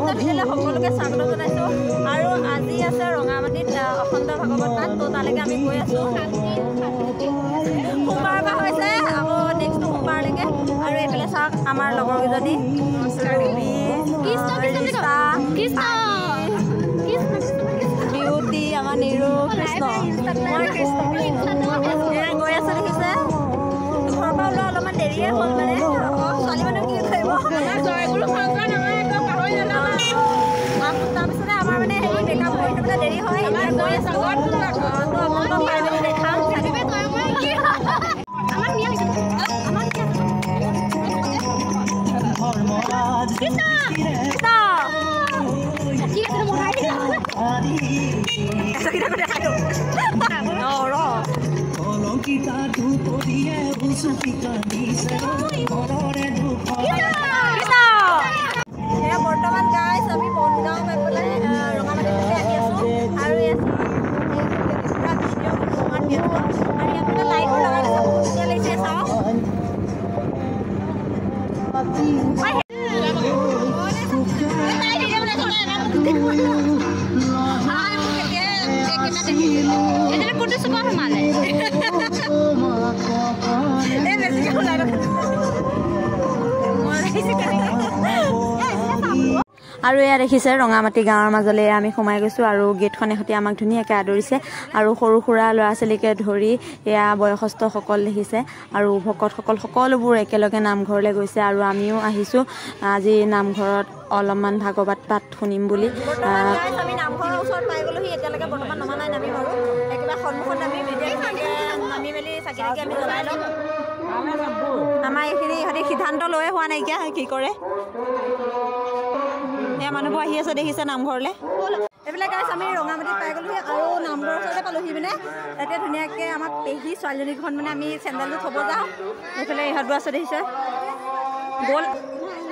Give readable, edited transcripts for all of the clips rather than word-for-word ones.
ভিডিঅ'লৈ সকলোকে স্বাগতম জনাইছোঁ আৰু আজি আছে ৰঙামাটিত অখণ্ড ভাগৱত পাঠ তো তালৈকে আমি গৈ আছোঁ সোমবাৰৰ পৰা হৈছে আকৌ নেক্সট সোমবাৰলৈকে আৰু এইফালে চাওক আমাৰ লগৰকেইজনী বিউটি আমাৰ নিৰু কৃষ্ণ গৈ আছোঁ দেখিছে ঘৰৰ পৰা ওলোৱা অলপমান দেৰিয়ে হ'ল মানে ছোৱালী মানুহ কি কৰিব তাৰপিছতে আমাৰ মানে হেৰি মেকআপ কৰি থাকোঁতে দেৰি হয় এতিয়া গৈ আছোঁ তো আপোনালোকক পাই মেলি দেখাম বৰ্তমান গাইছ আমি বনগাঁও পাই পেলাই ৰঙামাটিলৈকে আহি আছোঁ আৰু আৰু ইয়াত লাইটবোৰ লগাই দিছে বহুত ধুনীয়া লাগিছে চাওক আৰু এয়া দেখিছে ৰঙামাটি গাঁৱৰ মাজলৈ আমি সোমাই গৈছোঁ আৰু গেটখনে সৈতে আমাক ধুনীয়াকৈ আদৰিছে আৰু সৰু সুৰা ল'ৰা ছোৱালীকে ধৰি এয়া বয়সস্থসকল দেখিছে আৰু ভকতসকল সকলোবোৰ একেলগে নামঘৰলৈ গৈছে আৰু আমিও আহিছোঁ আজি নামঘৰত অলপমান ভাগৱত পাঠ শুনিম বুলি আমি নামঘৰৰ ওচৰত পাই গ'লোহি এতিয়ালৈকে বৰ্তমান নমা নাই নামি বাৰু একেবাৰে সন্মুখত নামি নামি মেলি চাকি তাকি আমি জ্বলাই লওঁ আমাৰ এইখিনি ইহঁতে সিদ্ধান্ত লৈয়ে হোৱা নাইকিয়া কি কৰে এয়া মানুহবোৰ আহি আছে দেখিছে নামঘৰলৈ এইবিলাক গাইছ আমি ৰঙামাটিত পাই গ'লোহি আৰু নামঘৰৰ ওচৰতে পালোহি মানে এতিয়া ধুনীয়াকৈ আমাক পেহী ছোৱালীজনীখন মানে আমি চেণ্ডেলটো থ'ব যাওঁ এইফালে ইহঁতবোৰ আছে দেখিছে গ'ল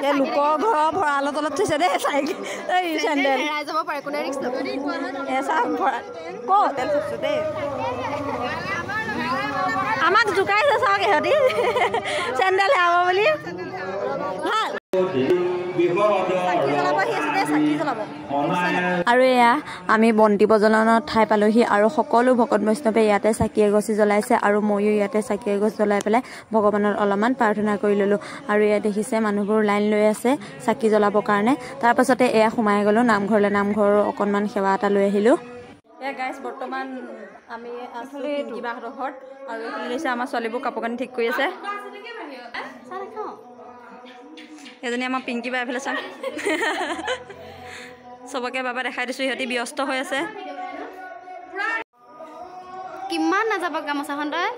এই লোকৰ ঘৰৰ ভঁৰালৰ তলত থৈছে দেই চাইকেল এই চেণ্ডেল যাব পাৰে কোনে ৰিক্স ল'ব চাহ ভঁৰাল ক'ত তেল থৈছোঁ দেই আমাক জোকাইছে চাওক ইহঁতি চেণ্ডেল হেৰাব বুলি ভাল আৰু এয়া আমি বন্তি প্ৰজ্বলনৰ ঠাই পালোহি আৰু সকলো ভকত বৈষ্ণৱে ইয়াতে চাকি এগছি জ্বলাইছে আৰু ময়ো ইয়াতে চাকি এগছ জ্বলাই পেলাই ভগৱানৰ অলপমান প্ৰাৰ্থনা কৰি ল'লোঁ আৰু এয়া দেখিছে মানুহবোৰ লাইন লৈ আছে চাকি জ্বলাবৰ কাৰণে তাৰপাছতে এয়া সোমাই গ'লোঁ নামঘৰলৈ নামঘৰৰ অকণমান সেৱা এটা লৈ আহিলোঁ এয়া গাইছ বৰ্তমান আমি আছোঁ কিবাহঁতৰ ঘৰত আৰু এইফালে লৈছে আমাৰ ছোৱালীবোৰ কাপোৰ কানি ঠিক কৰি আছে এজনী আমাৰ পিংকি বা এইফালে চাম চবকে বাবা দেখাই দিছোঁ সিহঁতি ব্যস্ত হৈ আছে কিমান নাযাব গামোচাখন তই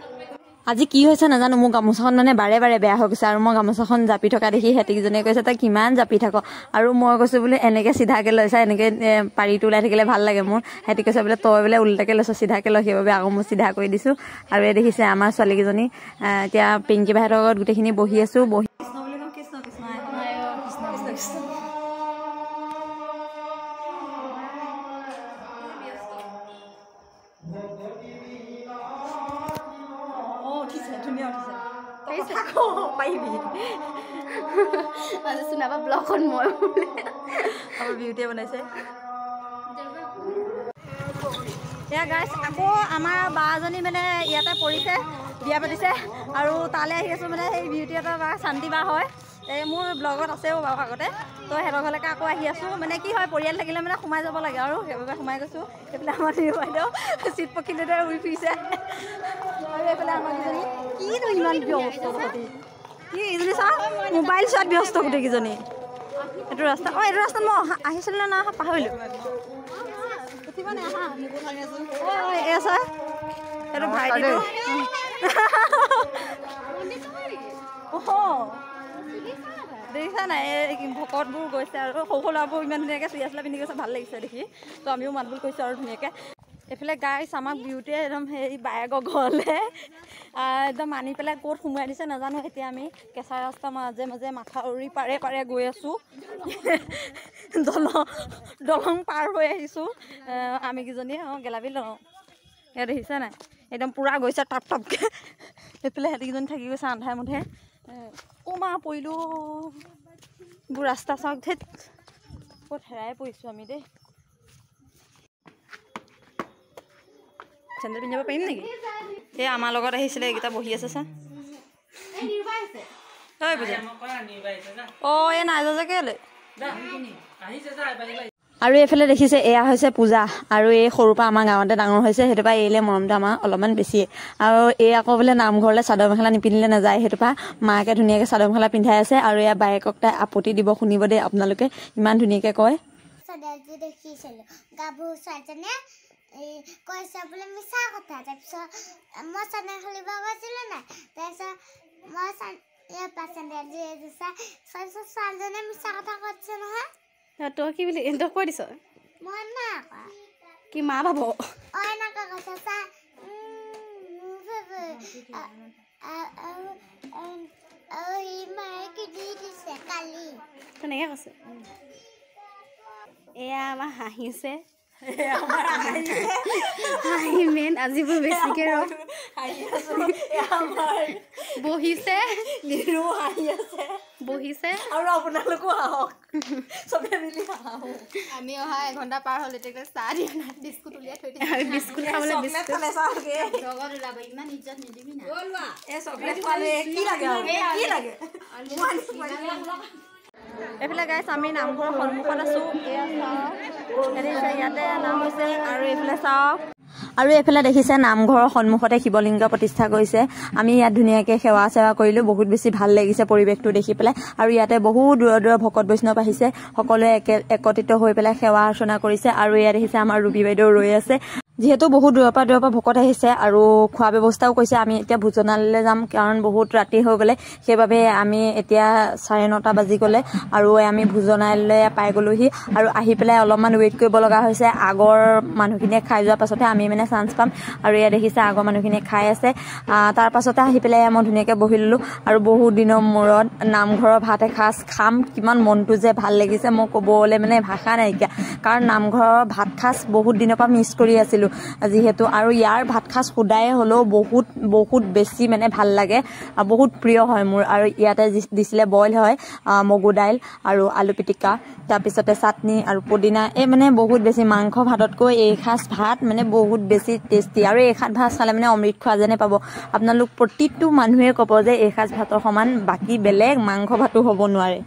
আজি কি হৈছে নাজানো মোৰ গামোচাখন মানে বাৰে বাৰে বেয়া হৈ গৈছে আৰু মই গামোচাখন জাপি থকা দেখি সিহঁতিকেইজনীয়ে কৈছে তই কিমান জাপি থাক আৰু মই কৈছোঁ বোলে এনেকৈ চিধাকৈ লৈছা এনেকৈ পাৰিটো ওলাই থাকিলে ভাল লাগে মোৰ সিহঁতি কৈছে বোলে তই বোলে ওলোটাকৈ লৈছ চিধাকৈ লয় সেইবাবে আকৌ মই চিধা কৰি দিছোঁ আৰু এই দেখিছে আমাৰ ছোৱালীকেইজনী এতিয়া পিংকি বাহঁতৰ লগত গোটেইখিনি বহি আছোঁ বহি বিউটিয়ে বনাইছে এয়া গাইছ আকৌ আমাৰ বাজনী মানে ইয়াতে পৰিছে বিয়া পাতিছে আৰু তালৈ আহি আছোঁ মানে সেই বিউটি এটা বা শান্তি বা হয় এই মোৰ ব্লগত আছেও বাৰু আগতে তো সিহঁতৰ ঘৰলৈকে আকৌ আহি আছোঁ মানে কি হয় পৰিয়াল থাকিলে মানে সোমাই যাব লাগে আৰু সেইবাবে সোমাই গৈছোঁ এইফালে আমাৰ নিৰু বাইদেউ চিট পক্ষীলৈ উৰি ফুৰিছে আৰু এইফালে আমাৰ কেইজনী কিনো ইমান ব্যস্ত কি এইজনী চাওঁ মোবাইল চোৱাত ব্যস্ত গোটেইকেইজনী এইটো ৰাস্তা এইটো ৰাস্তাত মই আহিছিলোঁ নে নাই পাহৰিলোঁ এই ছাৰ এইটো ভাইটিটো দেখিছা নাই এই ভকতবোৰ গৈছে আৰু সৰু সৰু ল'ৰাবোৰ ইমান ধুনীয়াকৈ চুৰিয়া চোলা পিন্ধি গৈছে ভাল লাগিছে দেখি তো আমিও মাত বোল কৰিছোঁ আৰু ধুনীয়াকৈ এইফালে গাইছ আমাক বিউটিয়ে একদম হেৰি বায়েকৰ ঘৰলৈ একদম আনি পেলাই ক'ত সোমোৱাই দিছে নাজানো এতিয়া আমি কেঁচা ৰাস্তা মাজে মাজে মাথাউৰি পাৰে পাৰে গৈ আছোঁ দলং পাৰ হৈ আহিছোঁ আমি কেইজনী গেলাবি লওঁ ইয়াত দেখিছে নাই একদম পূৰা গৈছে টাপ টাপকৈ এইফালে সিহঁতিকেইজনী থাকি গৈছে আন্ধাৰে মুন্ধাৰে মা পৰিলোঁ বোৰ ৰাস্তা চাওক ধেত ক'ত হেৰাই পৰিছোঁ আমি দেই চেণ্ডেল পিন্ধিব পাৰিম নেকি এই আমাৰ লগত আহিছিলে এইকেইটা বহি আছে চা ঐ পূজা অঁ এই নাই যোৱা যে কেলৈ আৰু এইফালে দেখিছে এয়া হৈছে পূজা আৰু এই সৰুৰ পৰা আমাৰ গাঁৱতে ডাঙৰ হৈছে সেইটো পৰা এইলে মৰমটো আমাৰ অলপমান বেছিয়ে আৰু এই আকৌ বোলে নামঘৰলৈ চাদৰ মেখেলা নিপিন্ধিলে নাযায় সেইটো পৰা মাকে ধুনীয়াকৈ চাদৰ মেখেলা পিন্ধাই আছে আৰু এয়া বায়েকক তাই আপত্তি দিব শুনিব দেই আপোনালোকে ইমান ধুনীয়াকৈ কয় কৈছে বোলে মিছা কথা তাৰপিছত মই চেনেল খুলিব গৈছিলোঁ নাই তাৰপিছত মই ছোৱালীজনীয়ে মিছা কথা কৈছে নহয় তই কি বুলি তই কৈ দিছ মই নাই কি মা ভাব এনেকৈ কৈছে চা সি মায়ে কি দি দিছে কালি তেনেকৈ কৈছে এয়া আমাৰ হাঁহিছে হাঁহি মেইন আজি বৰ বেছিকৈ বহিছে বহিছে আৰু আপোনালোকো আহক চবে মিলি আহক আমি অহা এঘণ্টা পাৰ হ'ল এতিয়া চাহ দিয়া নাই বিস্কুট উলিয়াই থৈ দিছে বিস্কুট খাবলৈ বিস্কুট ইমান ইজ্জত নিদিবি না এইফালে গাইছ আমি নামঘৰৰ সন্মুখত আছোঁ ইয়াতে নাম হৈছে আৰু এইফালে চাওক আৰু এইফালে দেখিছে নামঘৰৰ সন্মুখতে শিৱলিংগ প্ৰতিষ্ঠা কৰিছে আমি ইয়াত ধুনীয়াকৈ সেৱা চেৱা কৰিলোঁ বহুত বেছি ভাল লাগিছে পৰিৱেশটো দেখি পেলাই আৰু ইয়াতে বহু দূৰৰ দূৰৰ ভকত বৈষ্ণৱ আহিছে সকলোৱে একত্ৰিত হৈ পেলাই সেৱা অৰ্চনা কৰিছে আৰু ইয়াত দেখিছে আমাৰ ৰুবি বাইদেউ ৰৈ আছে যিহেতু বহুত দূৰৰ পৰা ভকত আহিছে আৰু খোৱা ব্যৱস্থাও কৰিছে আমি এতিয়া ভোজনালয়লৈ যাম কাৰণ বহুত ৰাতি হৈ গ'লে সেইবাবে আমি এতিয়া 9:30 বাজি গ'লে আৰু আমি ভোজনালয়লৈ পাই গ'লোহি আৰু আহি পেলাই অলপমান ৱেইট কৰিব লগা হৈছে আগৰ মানুহখিনিয়ে খাই যোৱাৰ পাছতহে আমি মানে চান্স পাম আৰু ইয়াত দেখিছে আগৰ মানুহখিনিয়ে খাই আছে তাৰ পাছতে আহি পেলাই মই ধুনীয়াকৈ বহি ল'লোঁ আৰু বহুত দিনৰ মূৰত নামঘৰৰ ভাত এসাঁজ খাম কিমান মনটো যে ভাল লাগিছে মই ক'বলৈ মানে ভাষা নাইকিয়া কাৰণ নামঘৰৰ ভাত সাঁজ বহুত দিনৰ পৰা মিছ কৰি আছিলোঁ যিহেতু আৰু ইয়াৰ ভাত সাঁজ সুদায়ে হ'লেও বহুত বেছি মানে ভাল লাগে বহুত প্ৰিয় হয় মোৰ আৰু ইয়াতে দিছিলে বইল হয় মগু দাইল আৰু আলু পিটিকা তাৰপিছতে চাটনি আৰু পুদিনা এই মানে বহুত বেছি মাংস ভাততকৈ এই সাঁজ ভাত মানে বহুত বেছি টেষ্টি আৰু এই সাঁজ ভাত খালে মানে অমৃত খোৱা যেনে পাব আপোনালোক প্ৰতিটো মানুহে ক'ব যে এই সাঁজ ভাতৰ সমান বাকী বেলেগ মাংস ভাতো হ'ব নোৱাৰে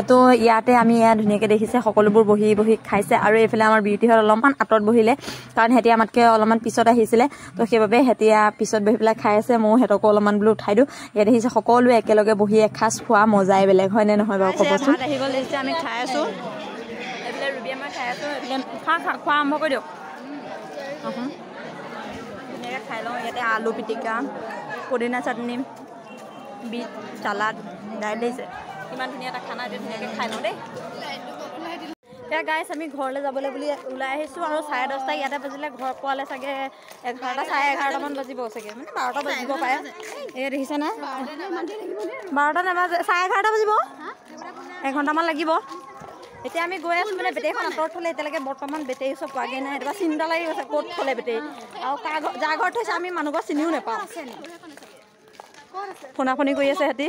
তো ইয়াতে আমি ইয়াত ধুনীয়াকৈ দেখিছে সকলোবোৰ বহি বহি খাইছে আৰু এইফালে আমাৰ বিউটিহঁত অলপমান আঁতৰত বহিলে কাৰণ সিহঁতি আমাতকৈ অলপমান পিছত আহিছিলে তো সেইবাবে সিহঁতিয়া পিছত বহি পেলাই খাই আছে ময়ো সিহঁতকো অলপমান বোলো উঠাই দিওঁ ইয়াত দেখিছে সকলোৱে একেলগে বহি এসাঁজ খোৱা মজাই বেলেগ হয়নে নহয় বাৰু ক'বচোন আহি গ'ল দেখিছে আমি খাই আছোঁ এইফালে ৰুবি আমাৰ খাই আছোঁ এইফালে খোৱা আৰম্ভ কৰি দিয়ক ধুনীয়াকৈ খাই লওঁ ইয়াতে আলু পিটিকা পুদিনা চাটনি বিট চালাড দাইল দিছে কিমান ধুনীয়া এটা খানা এতিয়া ধুনীয়াকৈ খাই লওঁ দেই এতিয়া গাইছ আমি ঘৰলৈ যাবলৈ বুলি ওলাই আহিছোঁ আৰু 10:30 ইয়াতে বাজিলে ঘৰ পোৱালে চাগে 11টা 11:30মান বাজিব চাগে মানে 12টা বাজিব পাৰে এই দেখিছে না 12টা নাবাজে 11:30 বাজিব এঘণ্টামান লাগিব এতিয়া আমি গৈ আছোঁ মানে বেটেৰীখন আঁতৰত থ'লে এতিয়ালৈকে বৰ্তমান বেটেৰী চব পোৱাগৈ নাই এটা চিন্তা লাগি গৈছে ক'ত থ'লে বেটেৰী আৰু যাৰ ঘৰত থৈছে আমি মানুহ ঘৰ চিনিও নাপাওঁ ফোনা ফোনি কৰি আছে সিহঁতি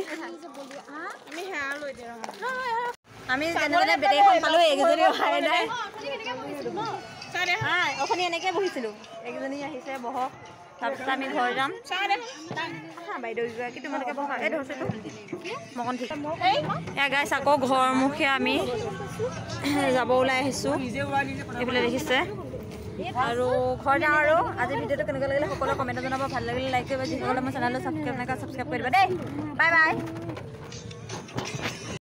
আমি যেনে বেটেৰীখন পালোঁ এইকেইজনী অহাই নাই অথনি এনেকৈ বহিছিলোঁ এইকেইজনী আহিছে বহক তাৰপিছত আমি ঘৰ যাম বাইদেউ গৰাকী তোমালোকে বহা এই ধৰছোঁতো মকন ঠিক এয়া গাইছ আকৌ ঘৰমুখে আমি যাব ওলাই আহিছোঁ এইফালে দেখিছে আৰু ঘৰ যাওঁ আৰু আজি ভিডিঅ'টো কেনেকৈ লাগিলে সকলোৱে কমেণ্টত জনাব ভাল লাগিলে লাইক কৰিবা যিসকলে মোৰ চেনেলটো ছাবস্ক্ৰাইব কৰি দিবা দেই বাই বাই